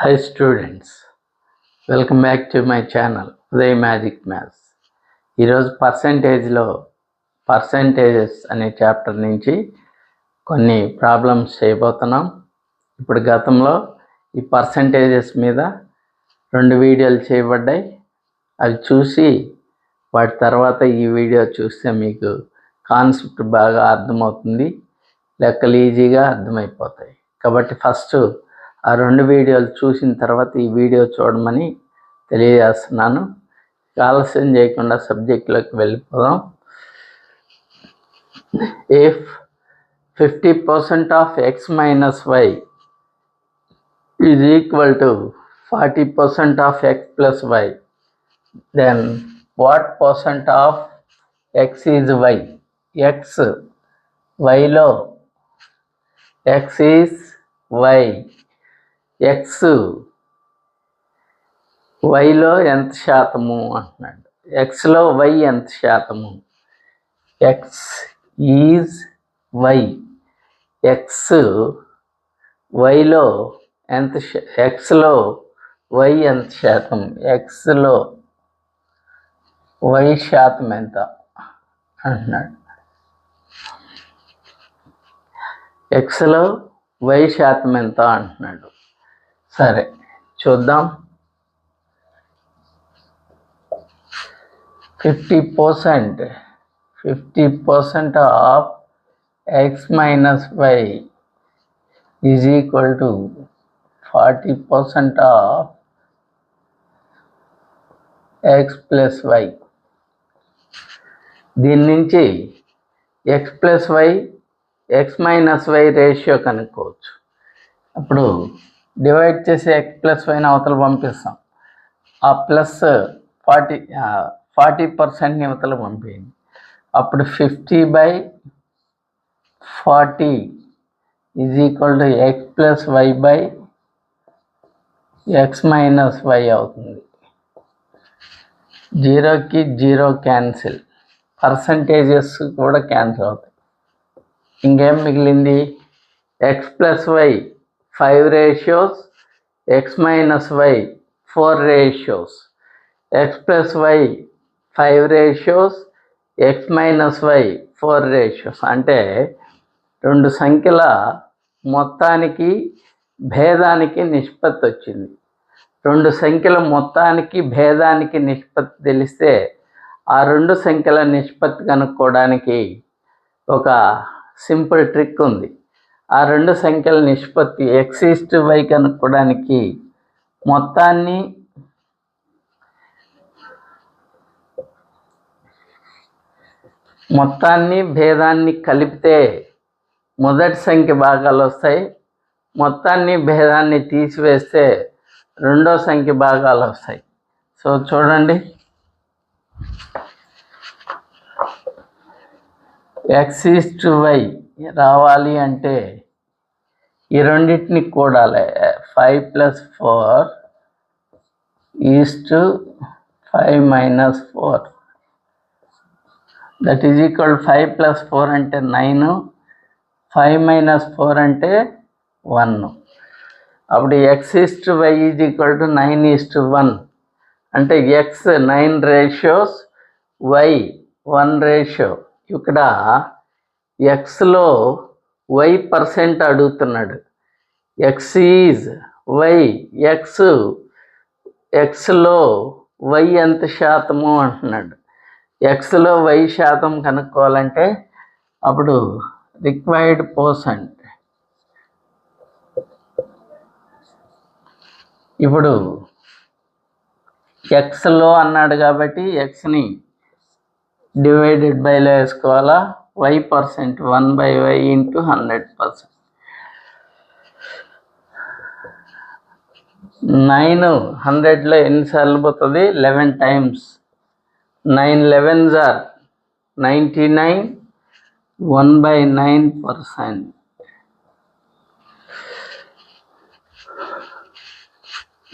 Hi students, welcome back to my channel Uday Magic Maths. ఈరోజు percentages అనే chapter నుంచి కొన్ని ప్రాబ్లమ్స్ చేయబోతున్నాం. ఇప్పుడు గతంలో ఈ పర్సెంటేజెస్ మీద 2 వీడియోలు చేయబడ్డాయి. అవి చూసి వాటి తర్వాత ఈ వీడియో చూస్తే మీకు కాన్సెప్ట్ బాగా అర్థమవుతుంది, లెక్కలు ఈజీగా అర్థమైపోతాయి. కాబట్టి ఫస్ట్ ఆ 2 వీడియోలు చూసిన తర్వాత ఈ వీడియో చూడమని తెలియజేస్తున్నాను. ఆలస్యం చేయకుండా సబ్జెక్టులోకి వెళ్ళిపోదాం. If 50% of x minus y is equal to 40% of x plus y, then what percent of x is y? x yలో x ఈజ్ y. x వైలో ఎంత శాతము అంటున్నాడు. ఎక్స్లో వై ఎంత శాతము? X is Y. ఎక్స్ వైలో ఎంత ఎక్స్లో వై ఎంత శాతం? ఎక్స్లో వై శాతం ఎంత అంటున్నాడు. ఎక్స్లో వై శాతం ఎంత అంటున్నాడు. సరే చూద్దాం. 50% of x minus y is equal to 40% of x plus y. దీని నుంచి x plus Y, x minus Y ratio కనుక్కోవచ్చు. అప్పుడు డివైడ్ చేసి x ప్లస్ వైని అవతల పంపిస్తాం. ఆ ప్లస్ 40% అవతల పంపింది. అప్పుడు 50/40 is equal to x plus Y by x minus Y అవుతుంది. 0కి 0 క్యాన్సిల్, పర్సంటేజెస్ కూడా క్యాన్సిల్ అవుతాయి. ఇంకేం మిగిలింది? x plus Y 5 ratios, x minus Y 4 ratios. x plus Y 5 ratios, x minus Y 4 ratios. అంటే 2 సంఖ్యల మొత్తానికి భేదానికి నిష్పత్తి వచ్చింది. 2 సంఖ్యల మొత్తానికి భేదానికి నిష్పత్తి తెలిస్తే ఆ 2 సంఖ్యల నిష్పత్తి కనుక్కోవడానికి ఒక సింపుల్ ట్రిక్ ఉంది. ఆ 2 సంఖ్యల నిష్పత్తి x/y కనుక్కోవడానికి మొత్తాన్ని భేదాన్ని కలిపితే మొదటి సంఖ్య భాగాలు వస్తాయి. మొత్తాన్ని భేదాన్ని తీసివేస్తే రెండో సంఖ్య భాగాలు వస్తాయి. సో చూడండి, x/y రావాలి అంటే ఈ రెండింటిని కూడాలి. 5 + 4 5 - 4 దట్ ఈజ్ ఈక్వల్ 5 + 4 అంటే 9, 5 - 4 అంటే 1. అప్పుడు x/y ఈజ్ ఈక్వల్ టు 9:1 అంటే x 9 రేషియోస్, y 1 రేషియో. ఇక్కడ ఎక్స్లో వై పర్సెంట్ అడుగుతున్నాడు. ఎక్స్ ఈజ్ వై, ఎక్స్లో వై ఎంత శాతము అంటున్నాడు. ఎక్స్లో వై శాతం కనుక్కోవాలంటే అప్పుడు రిక్వైర్డ్ పర్సెంట్. ఇప్పుడు ఎక్స్లో అన్నాడు కాబట్టి ఎక్స్ని డివైడెడ్ బైలో వేసుకోవాలా. Why percent 1/y × 100%. 9 100లో ఎన్నిసార్లు పోతుంది? 11 times. 9 11s are 99, 1/9%.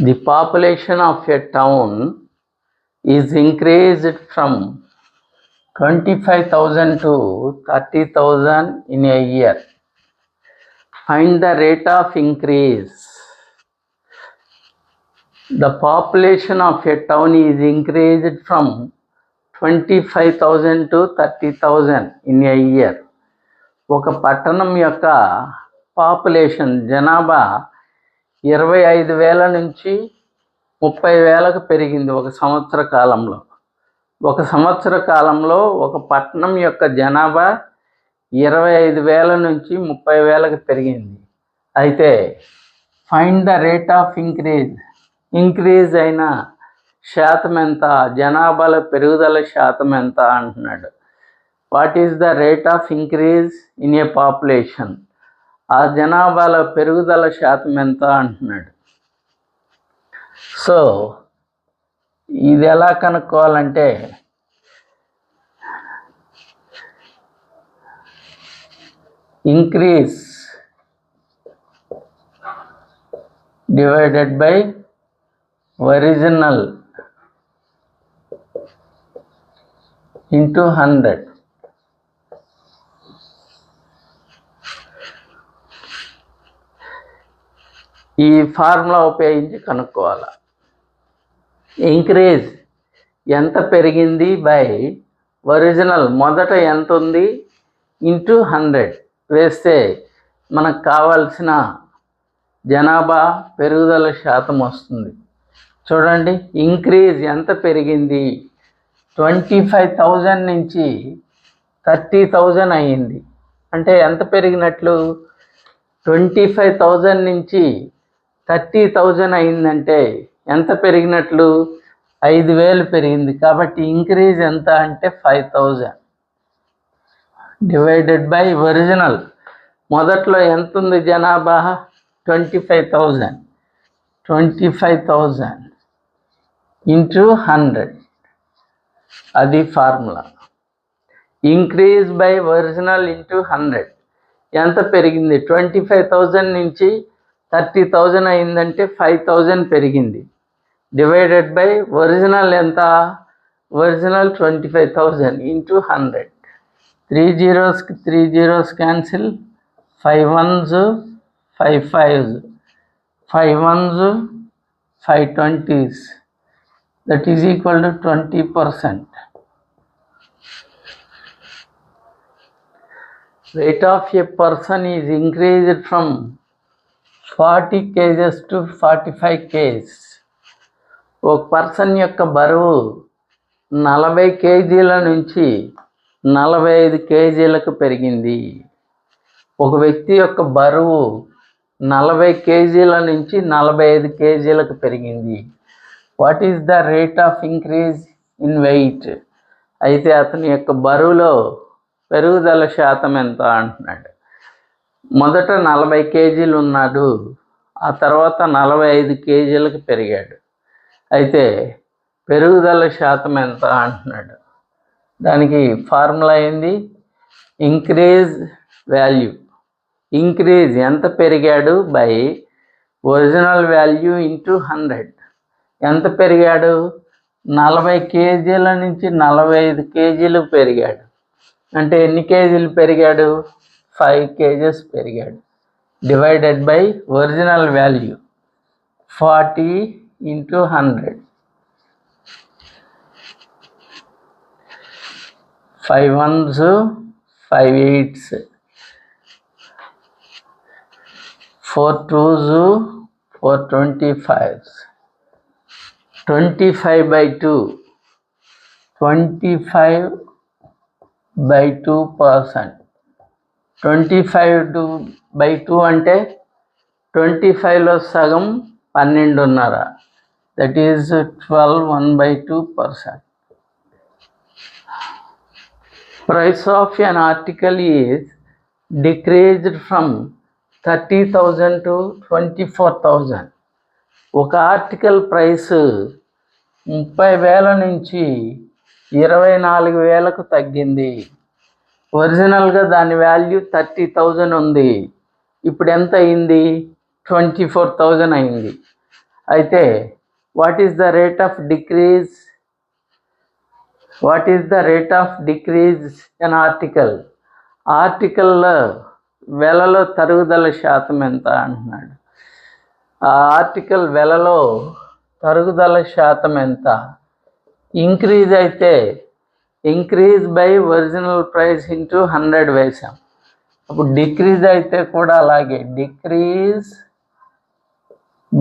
The population of a town is increased from 25,000 to 30,000 in a year. Find the rate of increase. The population of a town is increased from 25,000 to 30,000 in a year. ఒక పట్టణం యొక్క population జనాభా 25,000 నుంచి 30,000కు పెరిగింది ఒక సంవత్సర కాలంలో. ఒక సంవత్సర కాలంలో ఒక పట్టణం యొక్క జనాభా 25,000 నుంచి 30,000కు పెరిగింది. అయితే find the rate of increase అయిన శాతం ఎంత, జనాభాలో పెరుగుదల శాతం ఎంత అంటున్నాడు. What is the rate of increase in a population, ఆ జనాభాలో పెరుగుదల శాతం ఎంత అంటున్నాడు. సో ఇది ఎలా కనుక్కోవాలంటే increase divided by original into 100. ఈ ఫార్ములా ఉపయోగించి కనుక్కోవాలి. ఇంక్రీజ్ ఎంత పెరిగింది బై ఒరిజినల్ మొదట ఎంత ఉంది ఇంటూ 100 వేస్తే మనకు కావాల్సిన జనాభా పెరుగుదల శాతం వస్తుంది. చూడండి, ఇంక్రీజ్ ఎంత పెరిగింది, 25,000 నుంచి 30,000 అయ్యింది. అంటే ఎంత పెరిగినట్లు, 25,000 నుంచి 30,000 అయిందంటే ఎంత పెరిగినట్లు, 5,000 పెరిగింది. కాబట్టి ఇంక్రీజ్ ఎంత అంటే 5,000 డివైడెడ్ బై ఒరిజినల్. మొదట్లో ఎంత ఉంది జనాభా, 25,000. 25,000 ఇంటూ 100, అది formula. Increase by original into 100 ఎంత పెరిగింది, 25,000 నుంచి 30,000 అయిందంటే 5,000 పెరిగింది. డివైడెడ్ బై ఒరిజినల్ ఎంత, original 25,000 into 100. 3 zeros 3 zeros cancel, 5 ones 5 5s, 5 ones 5 20s, that is equal to 20%. Weight of a person is increased from 40 kgs to 45 kgs. ఒక person యొక్క బరువు 40 kgల నుంచి 45 kgలకు పెరిగింది. ఒక వ్యక్తి యొక్క బరువు 40 kgల నుంచి 45 kgలకు పెరిగింది. What is the rate of increase in weight, అయితే అతని యొక్క బరువులో పెరుగుదల శాతం ఎంత అంటున్నాడు. మొదట 40 kgలు ఉన్నాడు, ఆ తర్వాత 45 kgలకు పెరిగాడు. అయితే పెరుగుదల శాతం ఎంత అంటున్నాడు. దానికి ఫార్ములా ఏంది, ఇంక్రీజ్ వాల్యూ. ఇంక్రీజ్ ఎంత పెరిగాడు బై ఒరిజినల్ వాల్యూ ఇంటూ 100. ఎంత పెరిగాడు, 40 kgల నుంచి 45 kgలు పెరిగాడు. అంటే ఎన్ని కేజీలు పెరిగాడు, 5 kgs పెరిగాడు. Divided by original value 40 into 100. 5 ones 5 8s, 4 2s 4 25s, 25 by 2, 25/2%. 25 by 2 అంటే 25లో సగం 12.5, that is 12 1/2%. Price of an article is decreased from 30,000 to 24,000. ఒక ఆర్టికల్ ప్రైస్ 30,000 నుంచి 24,000కు తగ్గింది. ఒరిజినల్గా దాని వాల్యూ 30,000 ఉంది, ఇప్పుడు ఎంత అయింది, 24,000 అయింది. అయితే what is the rate of decrease, what is the rate of decrease an article, ఆర్టికల్లో వెలలో తరుగుదల శాతం ఎంత అంటున్నాడు. ఆ ఆర్టికల్ వెలలో తరుగుదల శాతం ఎంత? ఇంక్రీజ్ అయితే increase by original price into 100 వేసాం. అప్పుడు డిక్రీజ్ అయితే కూడా అలాగే decrease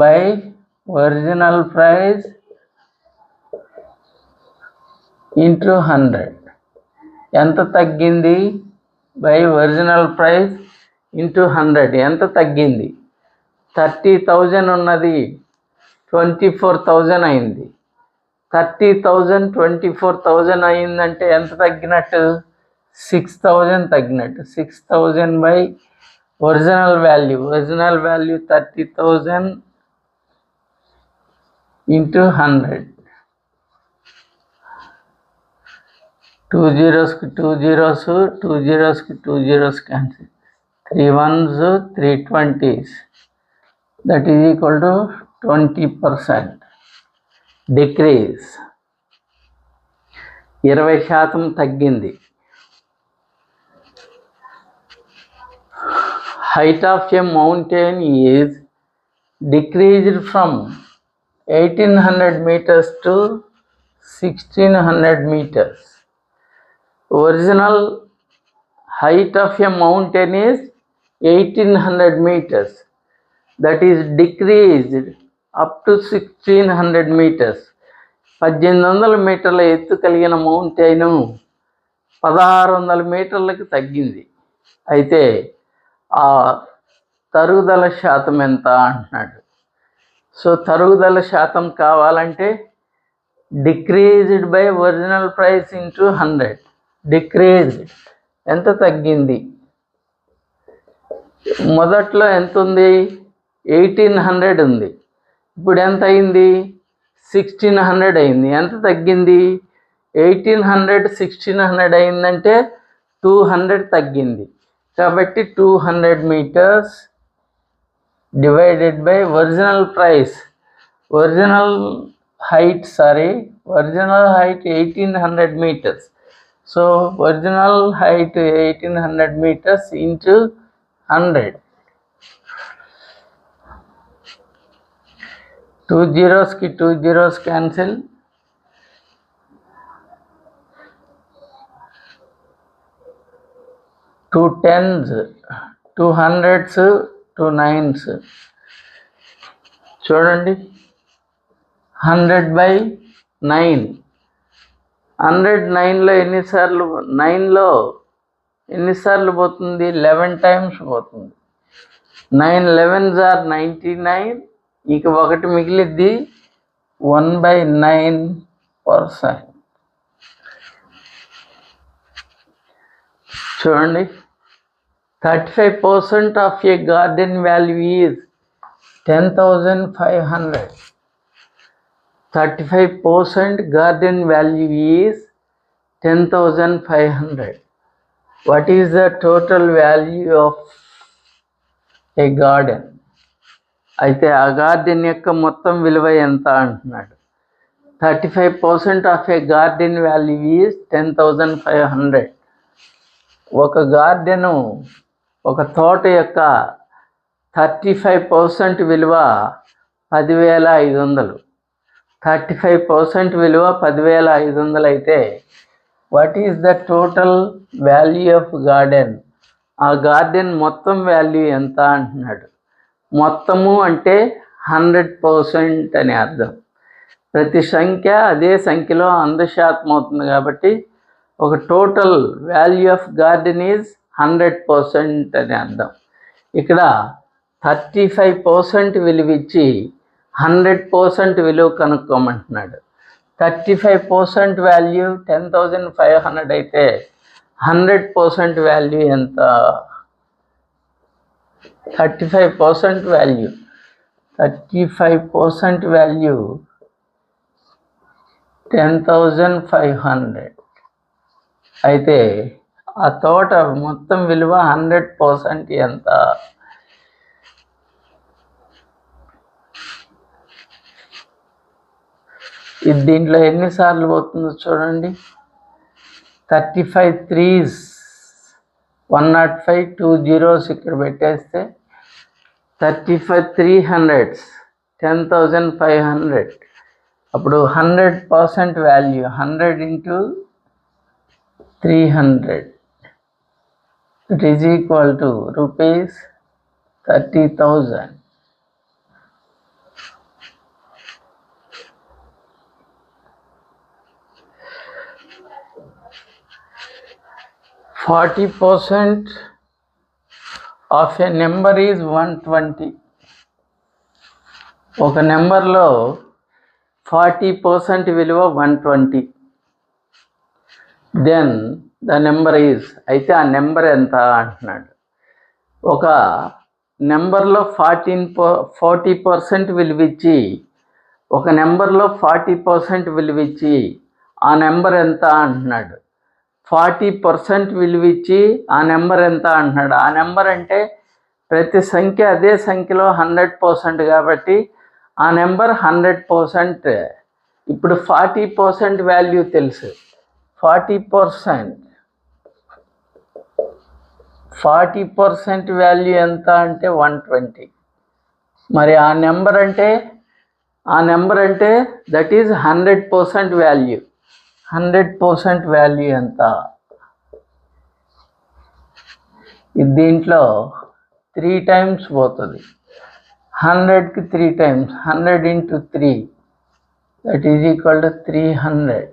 by original price into 100. ఎంత తగ్గింది? బై ఒరిజినల్ ప్రైస్ ఇంటూ 100 ఎంత తగ్గింది? 30,000 ఉన్నది 24,000 అయింది. 30,000 24,000 అయిందంటే ఎంత తగ్గినట్టు? 6,000 తగ్గినట్టు. 6,000 by original value 30,000 into 100. 2 zeros-కి 2 zeros, 2 zeros-కి 2 zeros cancel. 3 ones, 3 20s. That is equal to 20% decrease. 20% తగ్గింది. Height of a mountain is decreased from 1800 meters to 1600 meters. Original height of a mountain is 1800 meters. That is decreased up to 1600 meters. 1800 మీటర్ల ఎత్తు కలిగిన mountain 1600 మీటర్లకి తగ్గింది. అయితే ఆ తరుగుదల శాతం ఎంత అంటున్నాడు. సో తరుగుదల శాతం కావాలంటే decreased by original price into 100. Decreased ఎంత తగ్గింది? మొదట్లో ఎంత ఉంది? 1800 ఉంది. ఇప్పుడు ఎంత అయింది? 1600 అయింది. ఎంత తగ్గింది? 1800 1600 అయిందంటే 200 తగ్గింది. కాబట్టి 200 meters divided by original price. Original height 1800 meters. So original height 1800 meters into 100. 2 zeros-కి 2 zeros cancel. 2 10s, 2 hundreds, 2 9s. చూడండి 100 by 9. 100 9లో ఎన్నిసార్లు? 9లో ఎన్నిసార్లు పోతుంది? 11 times పోతుంది. 9 11s are 99. ఇక ఒకటి మిగిలిద్ది 1/9%. చూడండి 35% of a garden value is 10,500. 35% garden value is 10,500. What is the total value of a garden? అయితే ఆ గార్డెన్ యొక్క మొత్తం విలువ ఎంత అంటున్నాడు. 35% of A garden value is 10,500. ఒక గార్డెను, ఒక తోట యొక్క 35% విలువ 10,500. 35% విలువ 10,500 అయితే what is the total value of garden? ఆ గార్డెన్ మొత్తం వాల్యూ ఎంత అంటున్నాడు. మొత్తము అంటే 100% అని అర్థం. ప్రతి సంఖ్య అదే సంఖ్యలో 100% అవుతుంది. కాబట్టి ఒక total value of garden is 100% అని అర్థం. ఇక్కడ 35% విలువ ఇచ్చి 100% విలువ కనుక్కోమంటున్నాడు. 35% వాల్యూ 10,500 అయితే 100% వాల్యూ ఎంత? 35% వాల్యూ 10,500 అయితే ఆ తోట మొత్తం విలువ 100% ఎంత? ఇది దీంట్లో ఎన్నిసార్లు పోతుందో చూడండి. 35 3s 105, 2 zeros ఇక్కడ పెట్టేస్తే 35 300s 10,500. అప్పుడు 100% value 100 into 300 it is equal to rupees 30,000. %40 of a number is 120. ఒక నెంబర్లో 40% విలువ 120. దెన్ ద నెంబర్ ఈజ్, అయితే ఆ నెంబర్ ఎంత అంటున్నాడు. ఒక నెంబర్లో 40% విలువ ఇచ్చి, ఒక నెంబర్లో 40% విలువ ఇచ్చి ఆ నెంబర్ ఎంత అంటున్నాడు. 40% విలువ ఇచ్చి ఆ నెంబర్ ఎంత అంటున్నాడు. ఆ నెంబర్ అంటే ప్రతి సంఖ్య అదే సంఖ్యలో 100% కాబట్టి ఆ నెంబర్ 100%. ఇప్పుడు 40% వాల్యూ తెలుసు. 40% వాల్యూ ఎంత అంటే 120. మరి ఆ నెంబర్ అంటే దట్ ఈజ్ 100% వాల్యూ. 100% వాల్యూ ఎంత? దీంట్లో 3 times పోతుంది. 100కి 3 times, 100 into 3 that is equal to 300.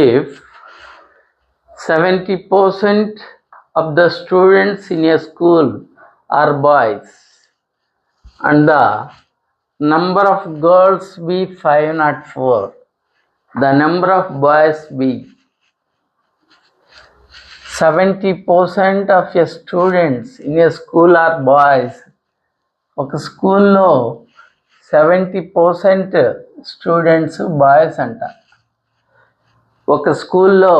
If 70% of the students in a school are boys and the number of girls be 504, the number of boys be 70% of a students in a school are boys. ఒక స్కూల్లో 70% students boys అంట. ఒక స్కూల్లో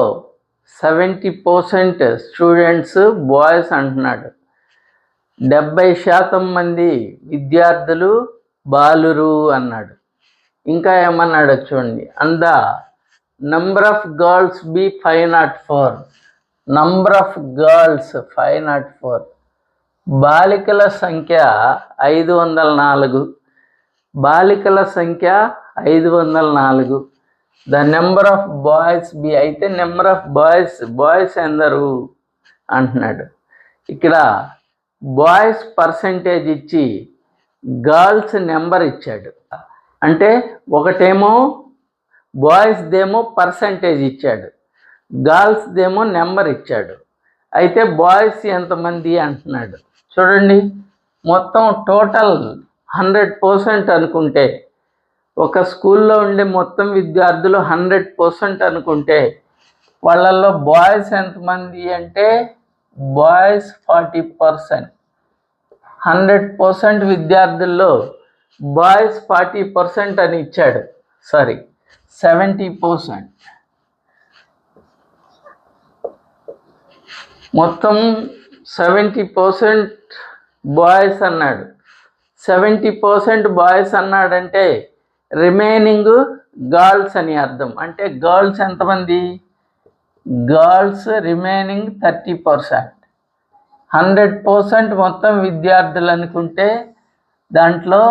70% students boys అంటున్నాడు. 70% మంది విద్యార్థులు బాలురు అన్నాడు. ఇంకా ఏమన్నాడు చూడండి. And the number of girls be 504. Number of girls 504. బాలికల సంఖ్య 504. బాలికల సంఖ్య 504. The number of boys be, అయితే నెంబర్ ఆఫ్ బాయ్స్ ఎందరు అంటున్నాడు. ఇక్కడ బాయ్స్ పర్సంటేజ్ ఇచ్చి గర్ల్స్ నెంబర్ ఇచ్చాడు. అంటే ఒకటేమో బాయ్స్దేమో పర్సంటేజ్ ఇచ్చాడు, గర్ల్స్దేమో నెంబర్ ఇచ్చాడు. అయితే బాయ్స్ ఎంతమంది అంటున్నాడు. చూడండి, మొత్తం టోటల్ 100% అనుకుంటే, ఒక స్కూల్లో ఉండే మొత్తం విద్యార్థులు 100% అనుకుంటే వాళ్ళల్లో బాయ్స్ ఎంతమంది అంటే బాయ్స్ 40%. 100% విద్యార్థుల్లో బాయ్స్ 40% అని ఇచ్చాడు. 70%. మొత్తం 70% బాయ్స్ అన్నాడు. 70% బాయ్స్ అన్నాడంటే రిమైనింగ్ గర్ల్స్ అని అర్థం. అంటే గర్ల్స్ ఎంతమంది? Girls remaining 30%. 100% మొత్తం విద్యార్థులు అనుకుంటే దాంట్లో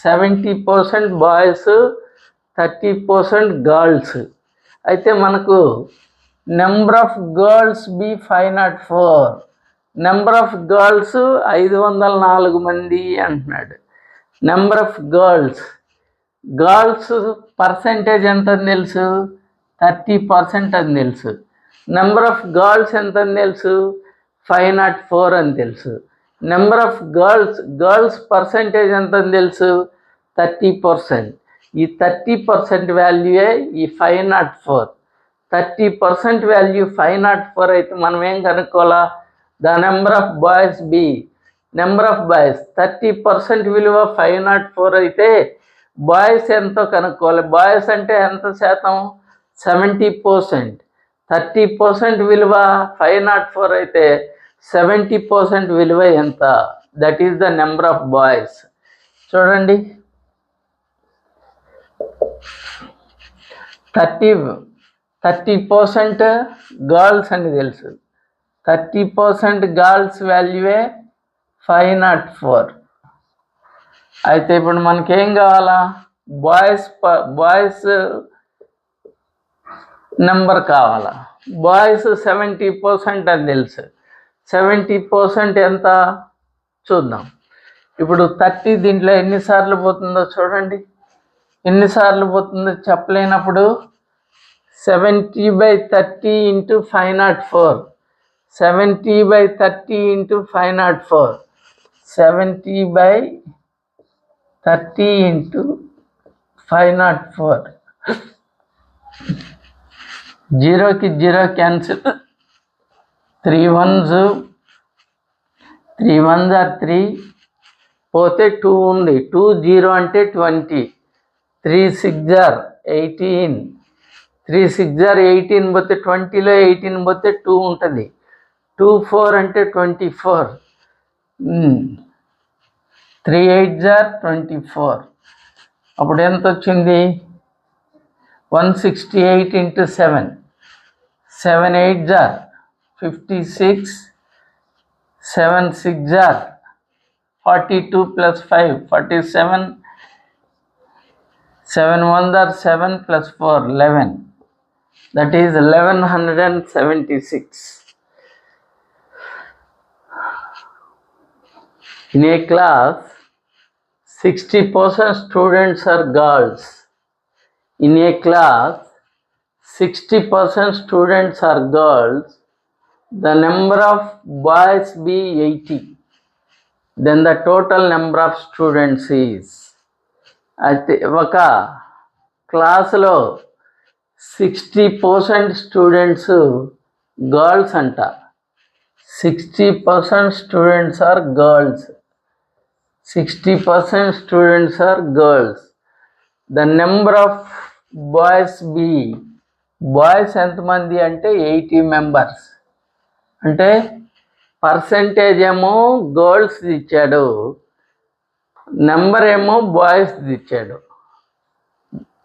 70% బాయ్స్, 30% గర్ల్స్. అయితే మనకు number of girls be 504. Number of girls 504 మంది అంటున్నాడు. నెంబర్ ఆఫ్ గర్ల్స్ పర్సంటేజ్ ఎంత అని తెలుసు? 30% అని తెలుసు. నెంబర్ ఆఫ్ గర్ల్స్ ఎంత అని తెలుసు? 504 అని తెలుసు. నెంబర్ ఆఫ్ గర్ల్స్ పర్సంటేజ్ ఎంత అని తెలుసు? 30%. ఈ 30% వాల్యూయే ఈ 504. 30% వాల్యూ 504 అయితే మనం ఏం కనుక్కోవాలా? The number of boys B, number of boys 30% విలువ 504 అయితే బాయ్స్ ఎంతో కనుక్కోవాలి. బాయ్స్ అంటే ఎంత శాతం? 70%. 30% విలువ 504 అయితే 70% విలువ ఎంత? That is the number of boys. చూడండి, 30% గర్ల్స్ అని తెలుసు. 30% గర్ల్స్ వాల్యూవే 504. అయితే ఇప్పుడు మనకేం కావాలా? బాయ్స్ నెంబర్ కావాలా? బాయ్స్ 70% అని తెలుసు. 70% ఎంత చూద్దాం. ఇప్పుడు 30 దీంట్లో ఎన్నిసార్లు పోతుందో చూడండి. ఎన్నిసార్లు పోతుందో చెప్పలేనప్పుడు 70/30 ఇంటూ 504. 70/30 ఇంటూ 504. 70/30 ఇంటూ 504. 0కి 0 క్యాన్సిల్. 3 1s are 3. పోతే 2 ఉంది. 2 0 అంటే 20. 3 6 are 18. 3 6 are 18 పోతే 20లో 18 పోతే 2 ఉంటుంది. 2 4 అంటే 24. 3 8s are 24. అప్పుడు ఎంత వచ్చింది? 168 into 7. 7 8s are 56. 7 6s are 42 plus 5 47. 7 1s are 7 plus 4 11. That is 1176. In a class, 60% students are girls. In a class, 60% students are girls. The number of boys be 80. Then the total number of students is. అయితే ఒక క్లాసులో 60% students girls అంట. 60% students are girls. 60% students are girls. The number of boys be. Boys ఎంతమంది అంటే 80 members. అంటే percentage ఏమో girls ఇచ్చాడు, number ఏమో బాయ్స్ ఇచ్చాడు.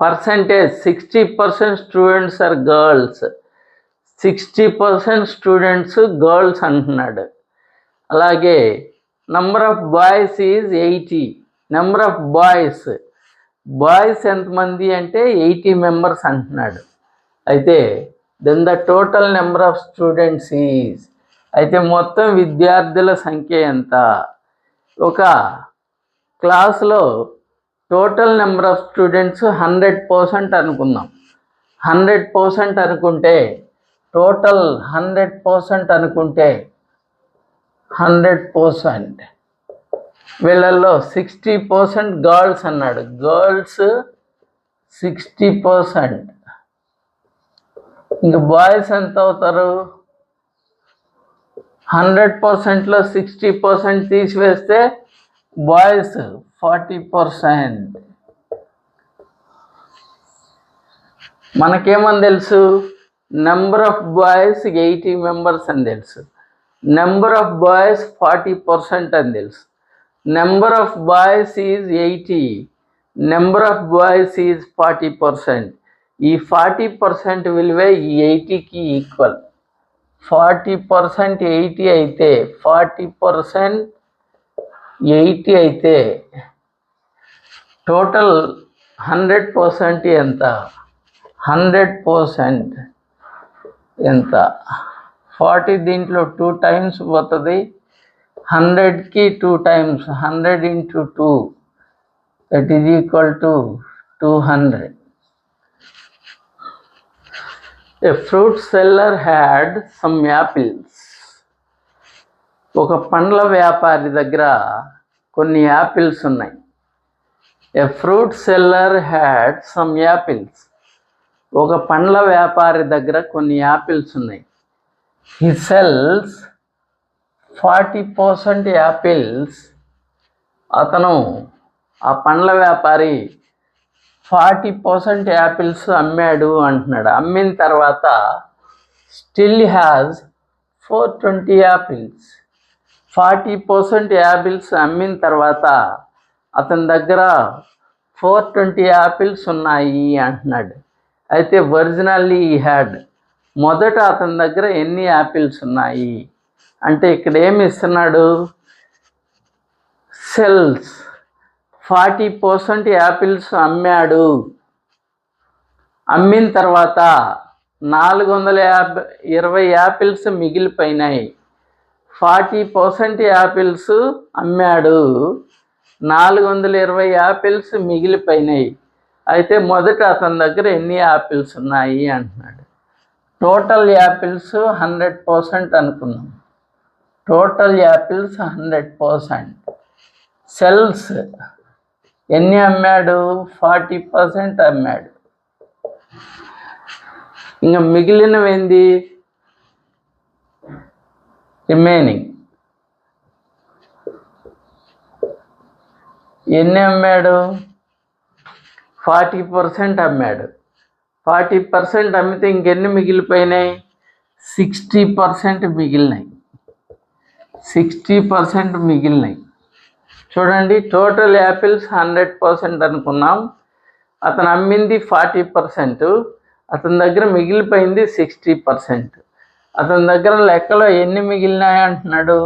Percentage 60% students are girls. 60% students girls అంటున్నాడు. అలాగే number of boys is 80. Number of boys ఎంతమంది అంటే 80 మెంబర్స్ అంటున్నాడు. అయితే then the total number of students is. అయితే మొత్తం విద్యార్థుల సంఖ్య ఎంత? ఒక క్లాస్లో టోటల్ నెంబర్ ఆఫ్ స్టూడెంట్స్ 100% అనుకుందాం. 100% అనుకుంటే టోటల్ 100% అనుకుంటే 100%. వీళ్ళల్లో 60% గర్ల్స్ అన్నాడు. గర్ల్స్ 60%. ఇంక బాయ్స్ ఎంత అవుతారు? 100%లో 60% తీసివేస్తే బాయ్స్ 40%. మనకేమని తెలుసు? నెంబర్ ఆఫ్ బాయ్స్ 80 మెంబర్స్ అని తెలుసు. నెంబర్ ఆఫ్ బాయ్స్ 40% అని తెలుసు. Number of boys is 80. Number of boys is 40%. ఈ 40% విలువే ఈ 80కి ఈక్వల్. 40% 80 అయితే 40% 80 అయితే టోటల్ 100% ఎంత? 100% ఎంత? 40 దీంట్లో 2 టైమ్స్ పోతుంది. 100కి 2 times. 100 into 2 that is equal to 200. A fruit seller had some apples. ఒక పండ్ల వ్యాపారి దగ్గర కొన్ని యాపిల్స్ ఉన్నాయి. A fruit seller had some apples. ఒక పండ్ల వ్యాపారి దగ్గర కొన్ని యాపిల్స్ ఉన్నాయి. He sells 40% apples. అతను ఆ పండ్ల వ్యాపారి 40% యాపిల్స్ అమ్మాడు అంటున్నాడు. అమ్మిన తర్వాత స్టిల్ హ్యాస్ 420 యాపిల్స్. 40% యాపిల్స్ అమ్మిన తర్వాత అతని దగ్గర 420 యాపిల్స్ ఉన్నాయి అంటున్నాడు. అయితే ఒరిజినల్లీ ఈ హ్యాడ్. మొదట అతని దగ్గర ఎన్ని యాపిల్స్ ఉన్నాయి అంటే ఇక్కడ ఏమి ఇస్తున్నాడు? సెల్స్ 40% యాపిల్స్ అమ్మాడు. అమ్మిన తర్వాత 420 యాపిల్స్ మిగిలిపోయినాయి. 40% యాపిల్స్ అమ్మాడు, 420 యాపిల్స్ మిగిలిపోయినాయి. అయితే మొదట అతని దగ్గర ఎన్ని యాపిల్స్ ఉన్నాయి అంటున్నాడు. టోటల్ యాపిల్స్ 100% అనుకున్నాం. Total apples 100%. సెల్స్ ఎన్ని అమ్మాడు? 40% అమ్మాడు. ఇంకా మిగిలినవి ఏంది? రిమైనింగ్ ఎన్ని అమ్మాడు? 40% అమ్మాడు. 40% అమ్మితే ఇంకెన్ని మిగిలిపోయినాయి? 60% మిగిలినాయి. 60% మిగిలినాయి. చూడండి, టోటల్ యాపిల్స్ 100% అనుకున్నాం. అతను అమ్మింది 40%, అతని దగ్గర మిగిలిపోయింది 60%. అతని దగ్గర లెక్కలో ఎన్ని మిగిలినాయి అంటున్నాడు?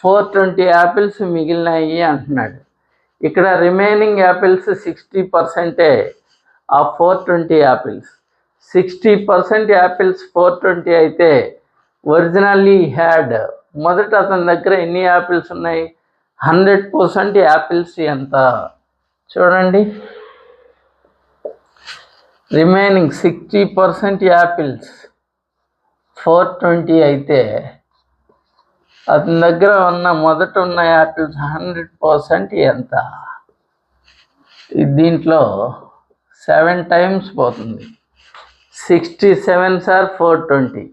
420 యాపిల్స్ మిగిలినాయి అంటున్నాడు. ఇక్కడ రిమైనింగ్ యాపిల్స్ 60%. ఆ 420 యాపిల్స్ 60% యాపిల్స్ 420 అయితే ఒరిజినల్లీ హ్యాడ్ మొదట అతని దగ్గర ఎన్ని యాపిల్స్ ఉన్నాయి? 100% యాపిల్స్ ఎంత? చూడండి, రిమైనింగ్ 60% యాపిల్స్ 420 అయితే అతని దగ్గర ఉన్న మొదట ఉన్న యాపిల్స్ 100% ఎంత? దీంట్లో 7 టైమ్స్ పోతుంది. 67 సార్ 420.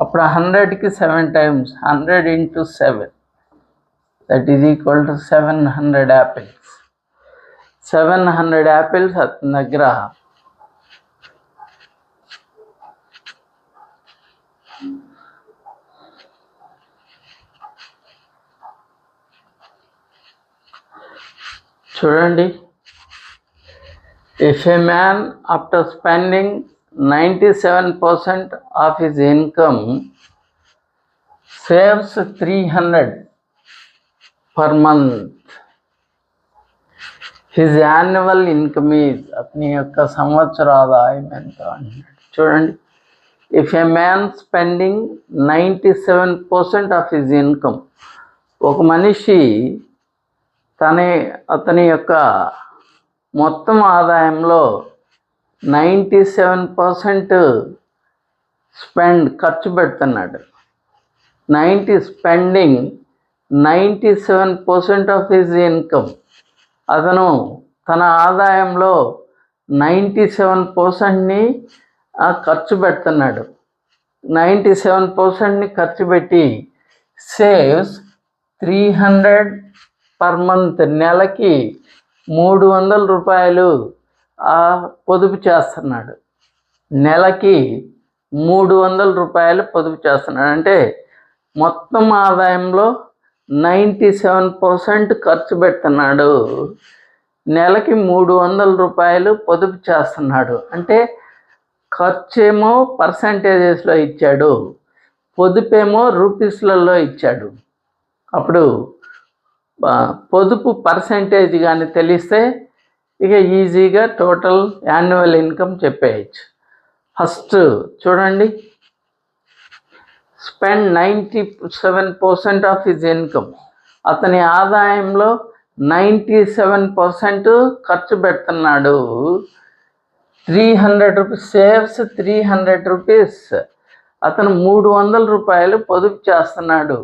అప్పుడు 100కి 7 times, 100 into 7, that is equal to 700 apples. 700 apples అతని దగ్గర చూడండి. If a man after spending 97% of his income saves 300 per month, his annual income is, అతని యొక్క సంవత్సర ఆదాయం ఎంత అన్నాడు. చూడండి, if a man spending 97% of his income, ఒక మనిషి అతని యొక్క మొత్తం ఆదాయంలో 97% ఖర్చు పెడుతున్నాడు. Spending 97% of his income. అతను తన ఆదాయంలో 97%ని ఖర్చు పెడుతున్నాడు. 97%ని ఖర్చు పెట్టి సేవ్స్ 300 పర్ మంత్, నెలకి 300 రూపాయలు పొదుపు చేస్తున్నాడు. నెలకి 300 రూపాయలు పొదుపు చేస్తున్నాడు. అంటే మొత్తం ఆదాయంలో 97% ఖర్చు పెడుతున్నాడు, నెలకి 300 రూపాయలు పొదుపు చేస్తున్నాడు. అంటే ఖర్చేమో పర్సంటేజెస్లో ఇచ్చాడు, పొదుపేమో రూపీస్లలో ఇచ్చాడు. అప్పుడు పొదుపు పర్సంటేజ్ కానీ తెలిస్తే ఇక ఈజీగా టోటల్ యాన్యువల్ ఇన్కమ్ చెప్పేయచ్చు. ఫస్ట్ చూడండి, స్పెండ్ 97% ఆఫ్ హిజ్ ఇన్కమ్. అతని ఆదాయంలో 97% ఖర్చు పెడుతున్నాడు. 300 రూపీస్ సేవ్స్ 300 రూపీస్. అతను 300 రూపాయలు పొదుపు చేస్తున్నాడు.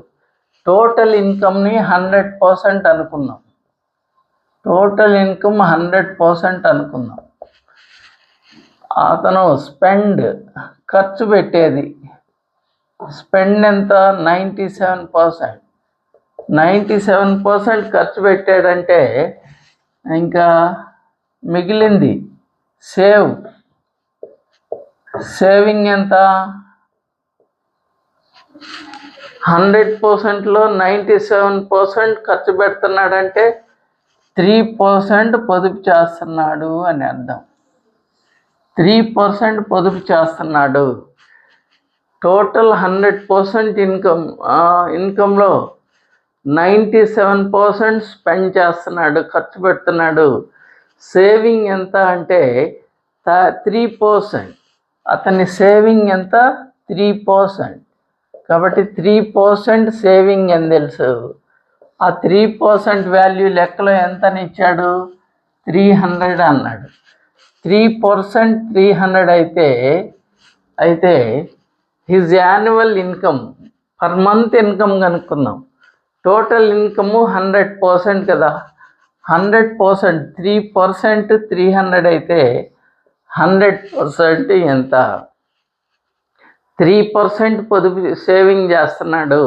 టోటల్ ఇన్కమ్ని 100% అనుకున్నాం. టోటల్ ఇన్కమ్ 100% అనుకున్నాం. అతను ఖర్చు పెట్టేది స్పెండ్ ఎంత? 97%. 97% ఖర్చు పెట్టాడంటే ఇంకా మిగిలింది సేవింగ్ ఎంత? 100%లో 97% ఖర్చు పెడుతున్నాడంటే 3% పొదుపు చేస్తున్నాడు అని అర్థం. 3% పొదుపు చేస్తున్నాడు. టోటల్ 100% ఇన్కంలో 97% స్పెండ్ చేస్తున్నాడు, ఖర్చు పెడుతున్నాడు. సేవింగ్ ఎంత అంటే 3%. అతని సేవింగ్ ఎంత? 3%. కాబట్టి 3% సేవింగ్ అని తెలుసు. ఆ 3% వాల్యూ లెక్కలో ఎంతని ఇచ్చాడు? 300 అన్నాడు. 3% 300 అయితే his annual income per month income కనుక్కుందాం. టోటల్ ఇన్కమ్ 100% కదా. 100% 3% 300 అయితే 100% ఎంత? 3% పొదుపు సేవింగ్ చేస్తున్నాడు.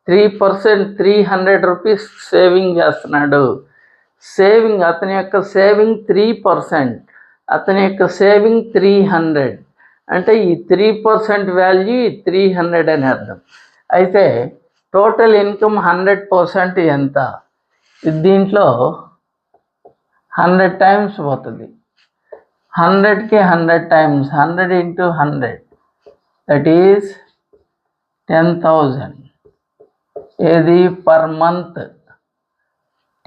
3% 300 రూపీస్ సేవింగ్ చేస్తున్నాడు. సేవింగ్ అతని యొక్క సేవింగ్ 3%, అతని యొక్క సేవింగ్ 300 అంటే ఈ 3% వాల్యూ 300 అని అర్థం. అయితే టోటల్ ఇన్కమ్ 100% ఎంత? దీంట్లో 100 టైమ్స్ పోతుంది. 100కి 100 టైమ్స్ 100 into 100 దట్ ఈజ్ 10,000. ఏది? Per month.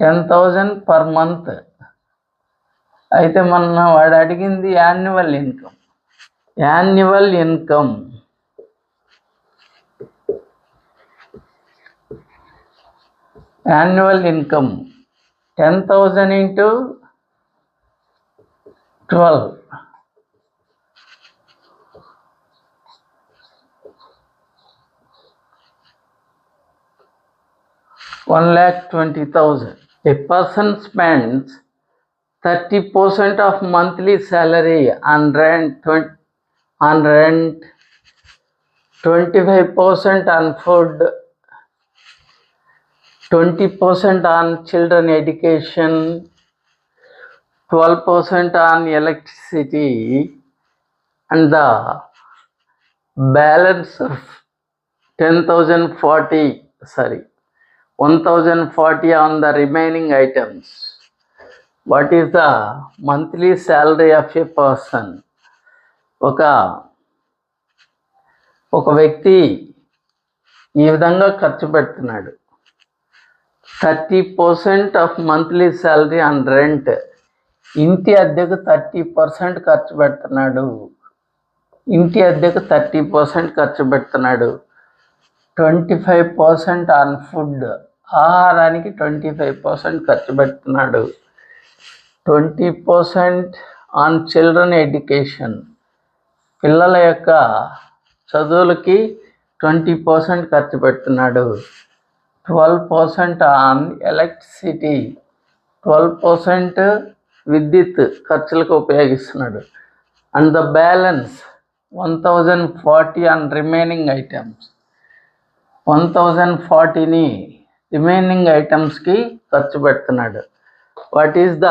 10,000 per month. అయితే వాడు అడిగింది annual income. Annual income annual income 10,000 into 12 1,20,000. A person spends 30% of monthly salary on rent, 25% on food, 20% on children education, 12% on electricity, and the balance of 1,040 on the remaining items. What is the monthly salary of a person? ఒక వ్యక్తి ఈ విధంగా ఖర్చు పెడుతున్నాడు. 30% of monthly salary on rent. ఇంటి అద్దెకు 30% ఖర్చు పెడుతున్నాడు. 25% ఆన్ ఫుడ్. ఆహారానికి 25% ఖర్చు పెడుతున్నాడు. 20% ఆన్ చిల్డ్రన్ ఎడ్యుకేషన్. పిల్లల యొక్క చదువులకి 20% ఖర్చు పెడుతున్నాడు. 12% ఆన్ ఎలక్ట్రిసిటీ. 12% విద్యుత్ ఖర్చులకు ఉపయోగిస్తున్నాడు. And the balance 1,040 on remaining items. 1,040ని రిమైనింగ్ ఐటమ్స్కి ఖర్చు పెడుతున్నాడు. What is the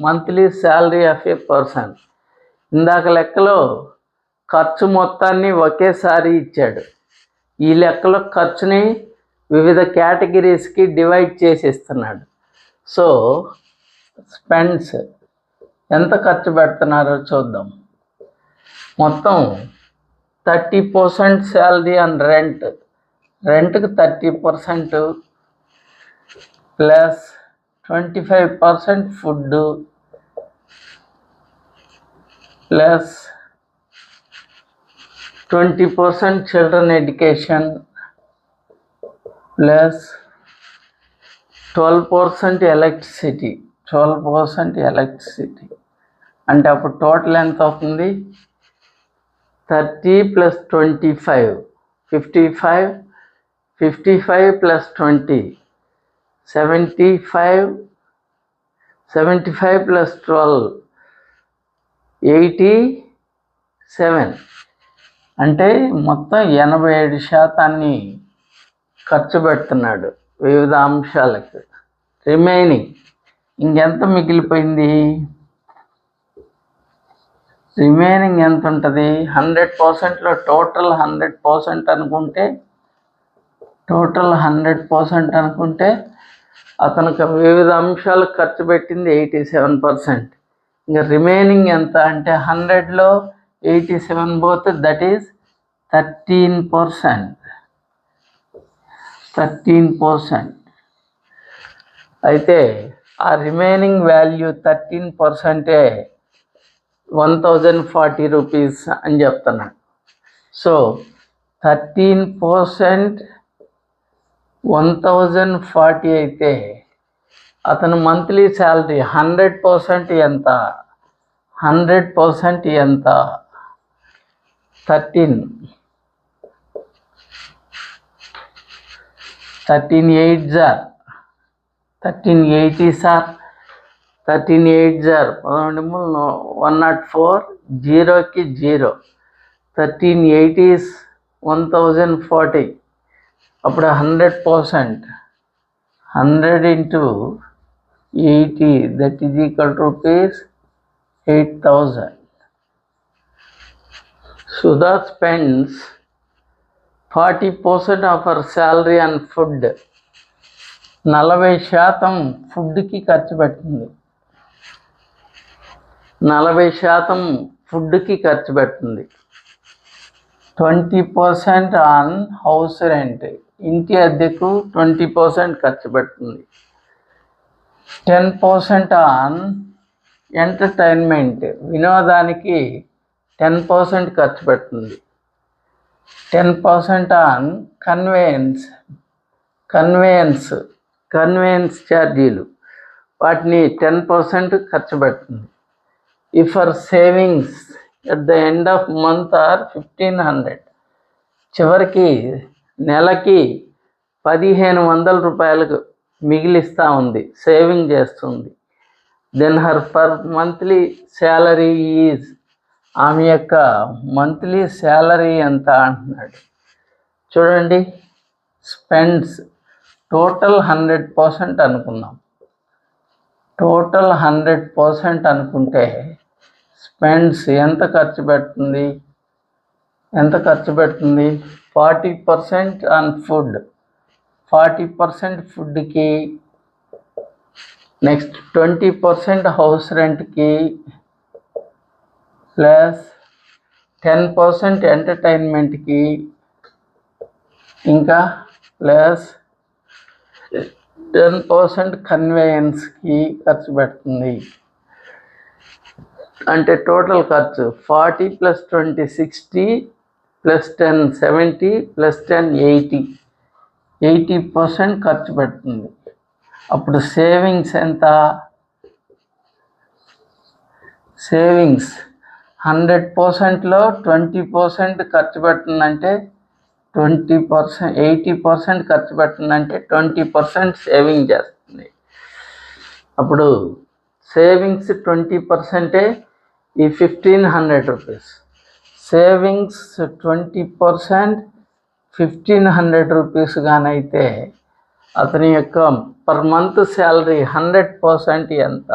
monthly salary of a person? ఇందాక లెక్కలో ఖర్చు మొత్తాన్ని ఒకేసారి ఇచ్చాడు. ఈ లెక్కలో ఖర్చుని వివిధ కేటగిరీస్కి డివైడ్ చేసి ఇస్తున్నాడు. సో స్పెండ్స్ ఎంత ఖర్చు పెడుతున్నారో చూద్దాం. మొత్తం 30% శాలరీ ఆన్ రెంట్. రెంట్కి 30% plus 25% food plus 20% children education plus 12% electricity. 12% electricity అంటే అప్పుడు టోటల్ ఎంత అవుతుంది? 30 + 25 55. 55 + 20 75. 75 + 12 87. అంటే మొత్తం 87% ఖర్చు పెడుతున్నాడు వివిధ అంశాలకు. రిమైనింగ్ ఇంకెంత మిగిలిపోయింది? రిమైనింగ్ ఎంత ఉంటుంది? 100%లో టోటల్ 100% అనుకుంటే అతనికి వివిధ అంశాలకు ఖర్చు పెట్టింది 87%. ఇంకా రిమైనింగ్ ఎంత అంటే 100లో 87 పోతే దట్ ఈజ్ 13%. 13%. అయితే ఆ రిమైనింగ్ వాల్యూ 13%, 1040 రూపీస్ అని చెప్తున్నాడు. సో 13% 1040 అయితే అతను మంత్లీ శాలరీ 100% ఎంత? 100% ఎంత? 13 8 జార్ 1380 సార్ 13 8 జార్ 104, 0కి 0, 1380 1040. అప్పుడు 100%, 100 into 80, that is equal to rupees 8,000. Sudha spends 40% of her salary on food. 40% ఫుడ్కి ఖర్చు పెట్టింది. 40% ఫుడ్కి ఖర్చు పెట్టింది. 20% ఆన్ హౌస్ రెంట్, ఇంటి అద్దెకు 20% ఖర్చు పెట్టింది. 10% ఆన్ ఎంటర్టైన్మెంట్, వినోదానికి 10% ఖర్చు పెట్టింది. 10% ఆన్ కన్వేయన్స్ ఛార్జీలు, వాటిని 10% ఖర్చు పెట్టింది. If for savings at the end of month are 1500, చివరికి నెలకి 1500 రూపాయలకు మిగిలిస్తూ ఉంది, సేవింగ్ చేస్తుంది. Then her per monthly salary is, ఆమె యొక్క మంత్లీ శాలరీ ఎంత అంటున్నాడు చూడండి. స్పెండ్స్ టోటల్ 100% అనుకుందాం. టోటల్ 100% అనుకుంటే స్పెండ్స్ ఎంత ఖర్చు పెడుతుంది? 40% ఆన్ ఫుడ్, 40% ఫుడ్కి, నెక్స్ట్ 20% హౌస్ రెంట్కి, ప్లస్ 10% ఎంటర్టైన్మెంట్కి, ఇంకా ప్లస్ 10% కన్వేయన్స్కి ఖర్చు పెడుతుంది. అంటే టోటల్ ఖర్చు 40 + 20 60 + 10 70 + 10 80% ఖర్చు పెడుతుంది. అప్పుడు సేవింగ్స్ ఎంత? సేవింగ్స్ 100%లో 20% ఖర్చు పెట్టిందంటే 20%, 80% ఖర్చు పెట్టిందంటే 20% సేవింగ్ చేస్తుంది. అప్పుడు సేవింగ్స్ 20%, ఈ 1500 రూపీస్. సేవింగ్స్ 20% 1500 రూపీస్ గానైతే అతని యొక్క పర్ మంత్ శాలరీ 100% ఎంత?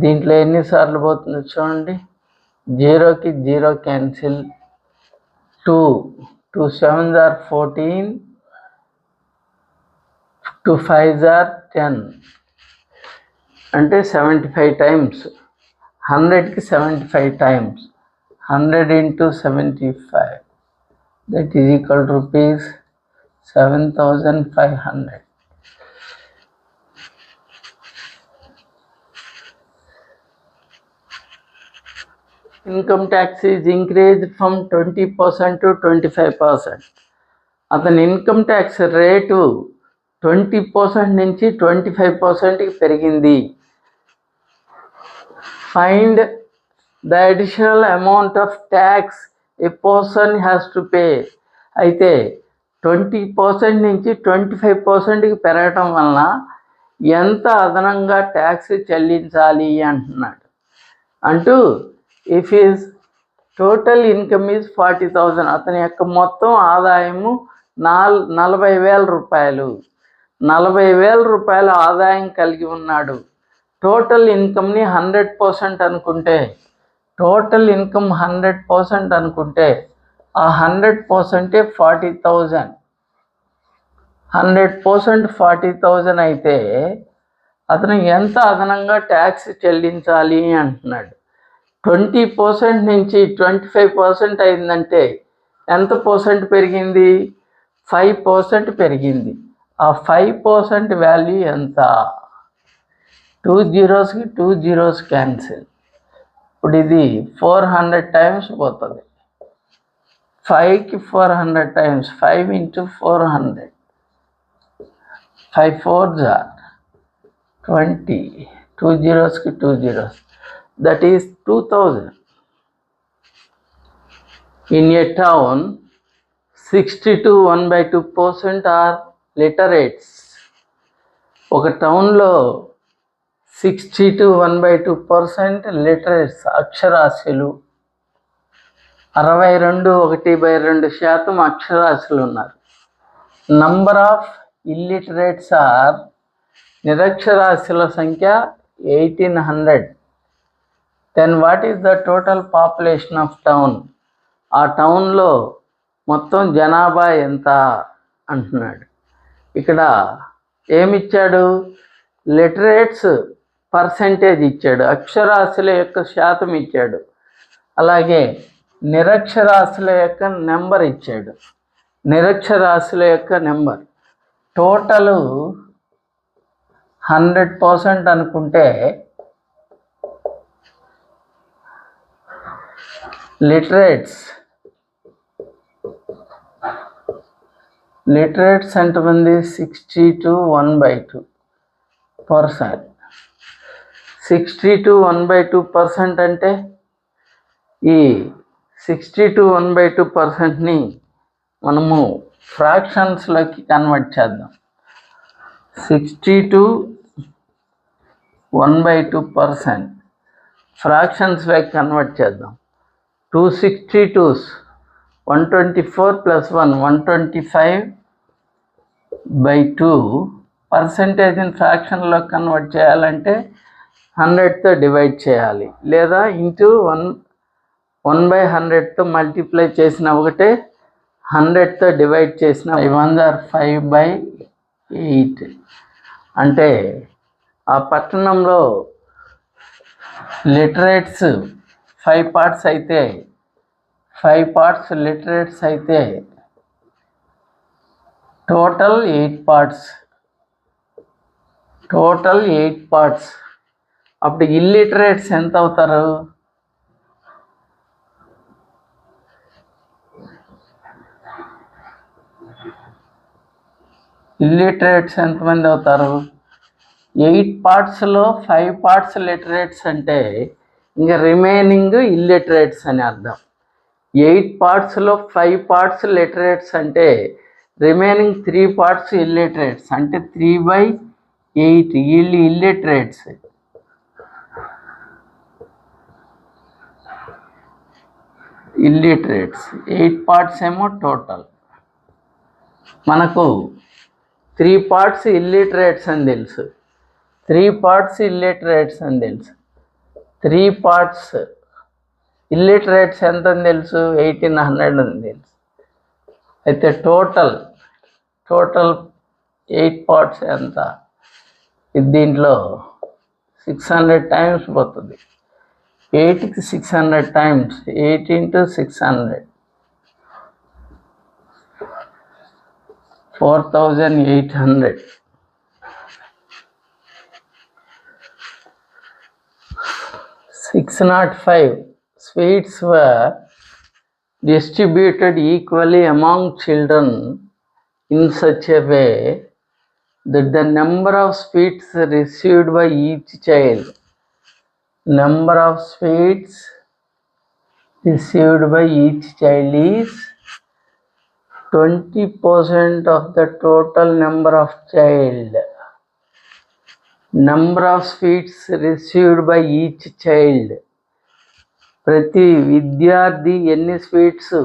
దీంట్లో ఎన్నిసార్లు పోతుందో చూడండి. 0కి 0 cancel, 2 7s are 14, 2 5s are 10, అంటే 75 టైమ్స్. 100కి 75 times, 100 into 75, that is equal to rupees 7,500. Income tax is increased from 20% to 25%. అతని ఇన్కమ్ ట్యాక్స్ రేటు 20% నుంచి 25%కి పెరిగింది. Find the additional amount of tax A person has to pay. అయితే 20% నుంచి 25%కి పెరగటం వలన ఎంత అదనంగా ట్యాక్స్ చెల్లించాలి అంటున్నాడు. అంటూ if is total income is 40,000, అతని యొక్క మొత్తం ఆదాయము 40,000 రూపాయలు. 40,000 రూపాయల ఆదాయం కలిగి ఉన్నాడు. టోటల్ ఇన్కమ్ని 100% అనుకుంటే, టోటల్ ఇన్కమ్ 100% అనుకుంటే ఆ 100% 40,000. 100% 40,000 అయితే అతను ఎంత అదనంగా ట్యాక్స్ చెల్లించాలి అంటున్నాడు. 20% నుంచి 25% అయిందంటే ఎంత పర్సెంట్ పెరిగింది? 5% పెరిగింది. ఆ 5% వాల్యూ ఎంత? 2 zeros-కి 2 zeros క్యాన్సిల్. ఇప్పుడు ఇది 400 టైమ్స్ పోతుంది. 5కి 400 times, 5 into 400, 5 4s are 20, 2 zeros-కి 2 zeros, that is 2000. In a town, 60 to 1/2% are literates. ఒక టౌన్లో 60 to 1/2% లిటరేట్స్, అక్షరాస్యులు. 62% అక్షరాస్యులు ఉన్నారు. నంబర్ ఆఫ్ ఇల్లిటరేట్స్ ఆర్, నిరక్షరాస్యుల సంఖ్య 1800. Then what is the total population of town? ఆ టౌన్లో మొత్తం జనాభా ఎంత అంటున్నాడు. ఇక్కడ ఏమిచ్చాడు? లిటరేట్స్ పర్సెంటేజ్ ఇచ్చాడు, అక్షరాస్యుల యొక్క శాతం ఇచ్చాడు, అలాగే నిరక్షరాస్యుల యొక్క నెంబర్ ఇచ్చాడు. నిరక్షరాస్యుల యొక్క నెంబర్ టోటలు 100% అనుకుంటే లిటరేట్స్ ఎంతమంది? 60 to 1/2%. 60 to 1/2% అంటే ఈ 60 to 1/2%ని మనము ఫ్రాక్షన్స్లోకి కన్వర్ట్ చేద్దాం. 60 to 1/2% ఫ్రాక్షన్స్లోకి కన్వర్ట్ చేద్దాం. 262s, 124 + 1, 125/2. పర్సెంటేజ్ని ఫ్రాక్షన్లో కన్వర్ట్ చేయాలంటే 100తో డివైడ్ చేయాలి, లేదా ఇంటూ 1/100తో మల్టిప్లై చేసిన ఒకటే, 100తో డివైడ్ చేసిన 5/8. అంటే ఆ పట్టణంలో లిటరేట్స్ 5 parts అయితే, 5 parts లిటరేట్స్ అయితే టోటల్ 8 parts. అప్పుడు ఇల్లిటరేట్స్ ఎంత అవుతారు? ఇల్లిటరేట్స్ ఎంతమంది అవుతారు? 8 partsలో 5 parts లిటరేట్స్ అంటే ఇంకా రిమైనింగ్ ఇల్లిటరేట్స్ అని అర్థం. 8 partsలో 5 parts లిటరేట్స్ అంటే రిమైనింగ్ 3 parts ఇల్లిటరేట్స్, అంటే 3/8 వీళ్ళు ఇల్లిటరేట్స్. ఇల్లిటరేట్స్ 8 parts ఏమో టోటల్. మనకు 3 parts ఇల్లిటరేట్స్ అని తెలుసు. 3 parts ఇల్లిటరేట్స్ అని తెలుసు. 3 parts ఇల్లిటరేట్స్ ఎంత అని తెలుసు? 1800 అని తెలుసు. అయితే టోటల్ 8 parts ఎంత? దీంట్లో 600 టైమ్స్ పోతుంది. 8కి 600 times, 8 into 600, 4800. 605 sweets were distributed equally among children in such a way that the number of sweets received by each child, number of sweets received by each child is 20% of the total number of child. Number of sweets received by each child. ప్రతి విద్యార్థి ఎన్ని sweets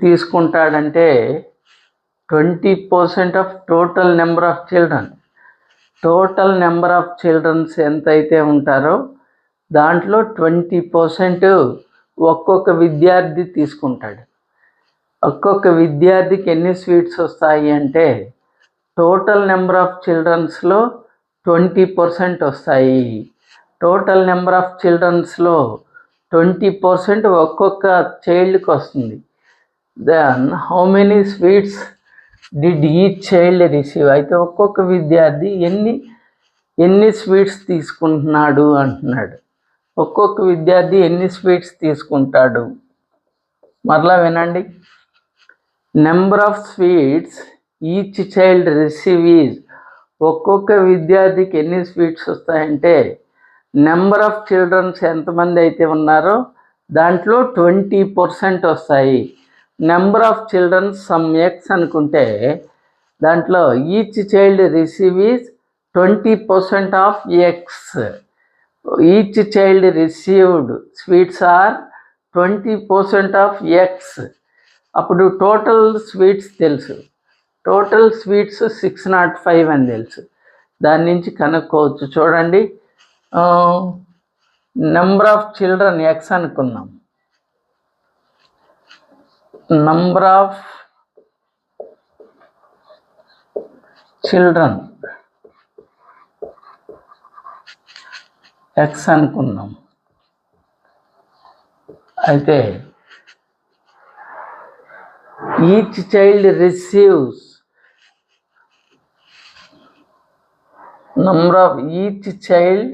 తీసుకుంటాడంటే 20% of total number of children. Total number of childrens ఎంతైతే ఉంటారో దాంట్లో 20% ఒక్కొక్క విద్యార్థి తీసుకుంటాడు. ఒక్కొక్క విద్యార్థికి ఎన్ని స్వీట్స్ వస్తాయి అంటే టోటల్ నెంబర్ ఆఫ్ చిల్డ్రన్స్లో 20% వస్తాయి. టోటల్ నెంబర్ ఆఫ్ చిల్డ్రన్స్లో 20% ఒక్కొక్క చైల్డ్కి వస్తుంది. Then how many sweets did each child receive? అయితే ఒక్కొక్క విద్యార్థి ఎన్ని స్వీట్స్ తీసుకుంటున్నాడు అంటున్నాడు. ఒక్కొక్క విద్యార్థి ఎన్ని స్వీట్స్ తీసుకుంటాడు? మరలా వినండి. Number of sweets each child receive is, ఒక్కొక్క విద్యార్థికి ఎన్ని స్వీట్స్ వస్తాయంటే నెంబర్ ఆఫ్ చిల్డ్రన్స్ ఎంతమంది అయితే ఉన్నారో దాంట్లో 20% వస్తాయి. Number of childrens some X అనుకుంటే దాంట్లో each child receive is 20% of X. Each child received sweets are 20% of X. అప్పుడు టోటల్ స్వీట్స్ తెలుసు. టోటల్ స్వీట్స్ 605 అని తెలుసు. దాని నుంచి కనుక్కోవచ్చు. చూడండి, నెంబర్ ఆఫ్ చిల్డ్రన్ ఎక్స్ అనుకుందాం. నంబర్ ఆఫ్ చిల్డ్రన్ ఎక్స్ అనుకుందాం. అయితే each child receives number of each child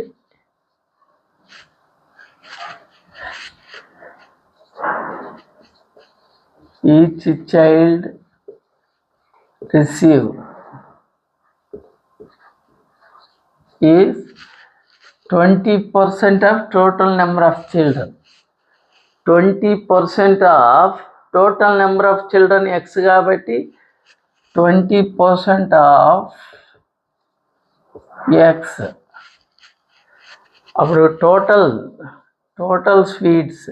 receive is 20% of total number of children. 20% of total number of children x కాబట్టి 20% of x. అప్పుడు టోటల్ స్వీట్స్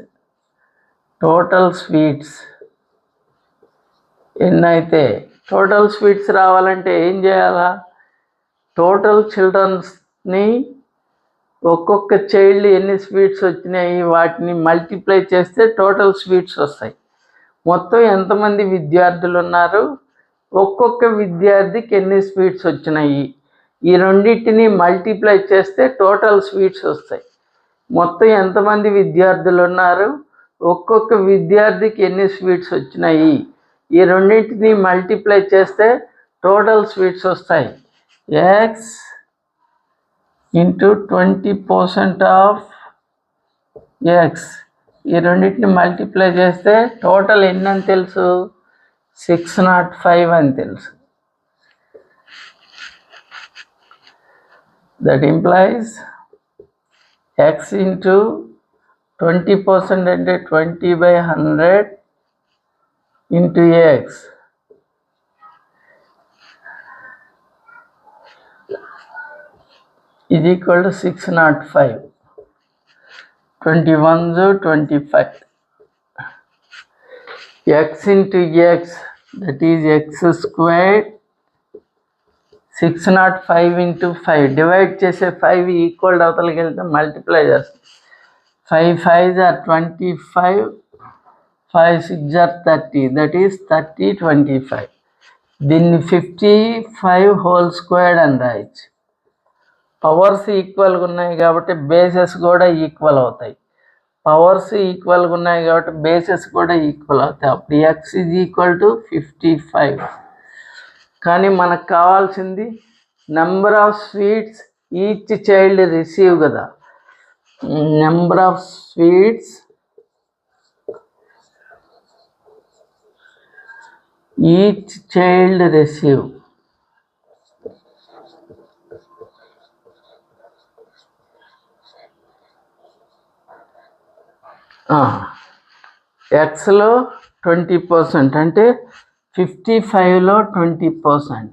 ఎన్నైతే total sweets రావాలంటే ఏం చేయాలా? Total చిల్డ్రన్స్ని ఒక్కొక్క child ఎన్ని స్వీట్స్ వచ్చినాయి వాటిని మల్టిప్లై చేస్తే టోటల్ స్వీట్స్ వస్తాయి. మొత్తం ఎంతమంది విద్యార్థులు ఉన్నారు, ఒక్కొక్క విద్యార్థికి ఎన్ని స్వీట్స్ వచ్చినాయి, ఈ రెండింటిని మల్టిప్లై చేస్తే టోటల్ స్వీట్స్ వస్తాయి. మొత్తం ఎంతమంది విద్యార్థులు ఉన్నారు, ఒక్కొక్క విద్యార్థికి ఎన్ని స్వీట్స్ వచ్చినాయి, ఈ రెండింటిని మల్టిప్లై చేస్తే టోటల్ స్వీట్స్ వస్తాయి. ఎక్స్ ఇంటూ 20% ఆఫ్ ఎక్స్, ఈ రెండింటిని మల్టిప్లై చేస్తే టోటల్ ఎన్ని అని తెలుసు? 605 అని తెలుసు. That implies x into 20% అంటే 20/100 into x is equal to 605. 21s 25. X into x, that is x squared. 605 into 5 divide చేసే 5 ఈక్వల్ అవతలకి వెళ్తే మల్టిప్లై చేస్తాం. 5 5s are 25, 5 6s are 30, that is 30 25. దీన్ని 55 హోల్ స్క్వేర్డ్ అని రాయచ్చు. పవర్స్ ఈక్వల్గా ఉన్నాయి కాబట్టి బేసెస్ కూడా ఈక్వల్ అవుతాయి. పవర్స్ ఈక్వల్గా ఉన్నాయి కాబట్టి బేసెస్ కూడా ఈక్వల్ అవుతాయి. అప్పుడు ఎక్స్ ఈజ్ ఈక్వల్ టు 55. కానీ మనకు కావాల్సింది number of sweets each child receive కదా. Number of sweets each child receive ఎక్స్లో 20% అంటే 55లో 20%,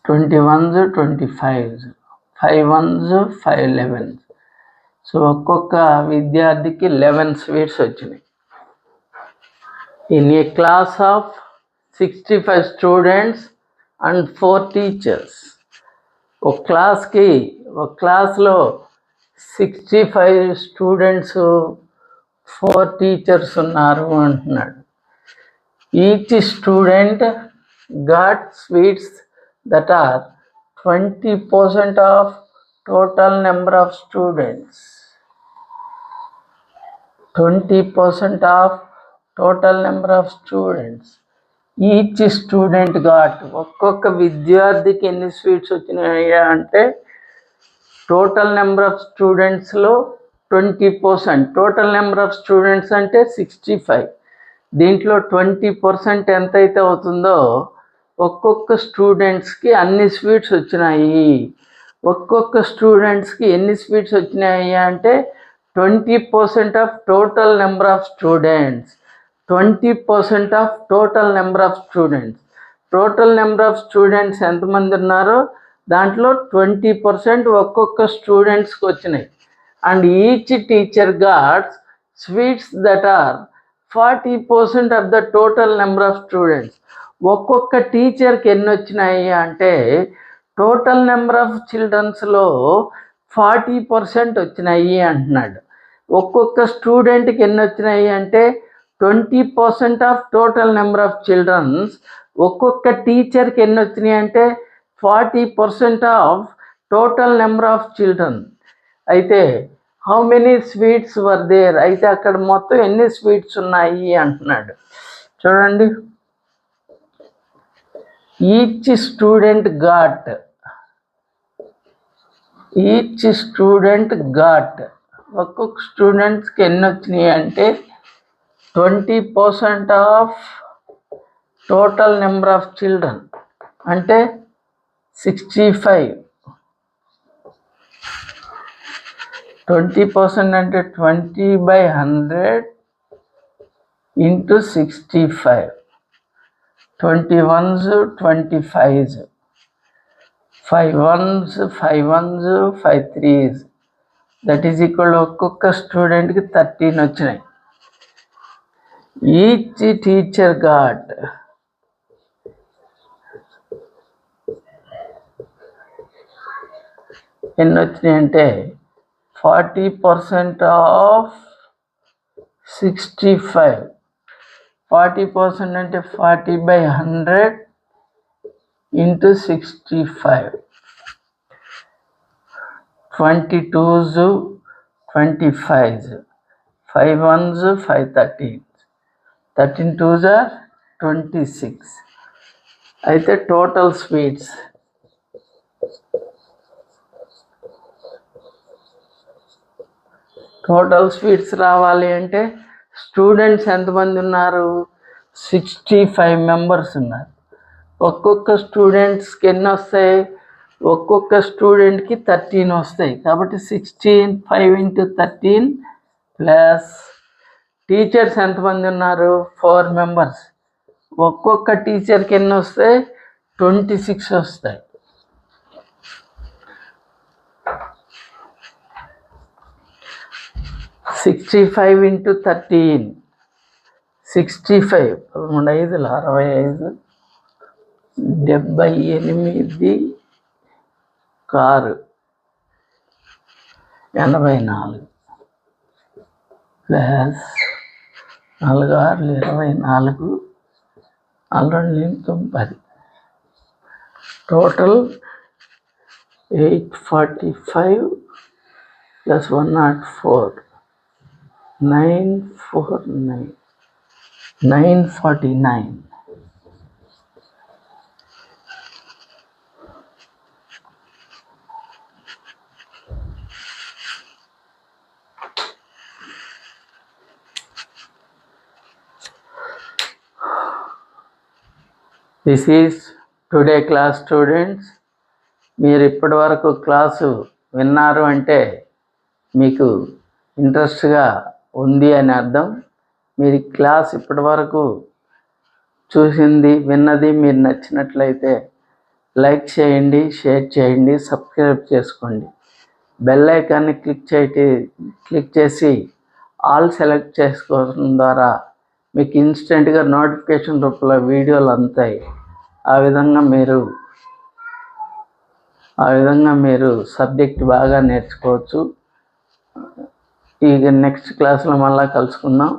21s 25s, 5 1s 5 11s. So ఒక్కొక్క విద్యార్థికి 11 స్వీట్స్ వచ్చినాయి. In a class of 65 students and 4 teachers. ఒక క్లాస్లో 65 స్టూడెంట్స్ 4 టీచర్స్ ఉన్నారు అంటున్నాడు. Each student got sweets that are 20% of total number of students. 20% of total number of students. Each student got, ఒక్కొక్క విద్యార్థికి ఎన్ని స్వీట్స్ వచ్చినాయి అంటే టోటల్ నెంబర్ ఆఫ్ స్టూడెంట్స్లో 20%. టోటల్ నెంబర్ ఆఫ్ స్టూడెంట్స్ అంటే 65. దీంట్లో 20% ఎంతైతే అవుతుందో ఒక్కొక్క స్టూడెంట్స్కి అన్ని స్వీట్స్ వచ్చినాయి. ఒక్కొక్క స్టూడెంట్స్కి ఎన్ని స్వీట్స్ వచ్చినాయి అంటే 20% of total number of students. 20% of total number of students. Total number of students ఎంతమంది ఉన్నారో దాంట్లో 20% ఒక్కొక్క స్టూడెంట్స్కి వచ్చినాయి. And each teacher gots sweets that are 40% of the total number of students. ఒక్కొక్క టీచర్కి ఎన్ని వచ్చినాయి అంటే టోటల్ నెంబర్ ఆఫ్ చిల్డ్రన్స్లో 40% వచ్చినాయి అంటున్నాడు. ఒక్కొక్క స్టూడెంట్కి ఎన్ని వచ్చినాయి అంటే 20% of total number of childrens. ఒక్కొక్క టీచర్కి ఎన్ని వచ్చినాయి అంటే 40% of total number of children. అయితే how many sweets were there, అయితే అక్కడ మొత్తం ఎన్ని స్వీట్స్ ఉన్నాయి అంటున్నాడు. చూడండి, ఈచ్ స్టూడెంట్ గాట్ ఒక్కొక్క స్టూడెంట్స్కి ఎన్ని వచ్చినాయి అంటే 20% of total number of children అంటే 65. 20% అంటే 20/100 into 65. 21s 25s, 5 3s, that is equal ఒక్కొక్క స్టూడెంట్కి 13 వచ్చినాయి. ఈచ్ టీచర్ గాట్ ఎన్ని వచ్చినాయి అంటే 40% ఆఫ్ 65. 40% అంటే 40/100 into 65. 22s 25s, 5 13s, 13 2s are 26. అయితే టోటల్ స్వీట్స్ రావాలి అంటే స్టూడెంట్స్ ఎంతమంది ఉన్నారు? 65 మెంబర్స్ ఉన్నారు. ఒక్కొక్క స్టూడెంట్స్కి ఎన్ని వస్తాయి? ఒక్కొక్క స్టూడెంట్కి 13 వస్తాయి. కాబట్టి 16 5 ఇంటూ 13 ప్లస్ టీచర్స్ ఎంతమంది ఉన్నారు? 4 మెంబర్స్. ఒక్కొక్క టీచర్కి ఎన్ని వస్తాయి? 26 వస్తాయి. (65 into 13) 65 5 65 78 car 84 plus 4 6 24 10 total 845 plus 104 949. This is today class students. మీరు ఇప్పటి వరకు క్లాసు విన్నారు అంటే మీకు ఇంట్రెస్ట్గా ఉంది అని అర్థం. మీరు క్లాస్ ఇప్పటి వరకు చూసింది విన్నది మీరు నచ్చినట్లయితే లైక్ చేయండి, షేర్ చేయండి, సబ్స్క్రైబ్ చేసుకోండి. బెల్ ఐకాన్ని క్లిక్ చేసి ఆల్ సెలెక్ట్ చేసుకోవడం ద్వారా మీకు ఇన్స్టెంట్గా నోటిఫికేషన్ రూపంలో వీడియోలు అందుతాయి. ఆ విధంగా మీరు సబ్జెక్ట్ బాగా నేర్చుకోవచ్చు. ఇక నెక్స్ట్ క్లాస్లో మళ్ళీ కలుసుకుందాం.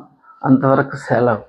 అంతవరకు సెలవు.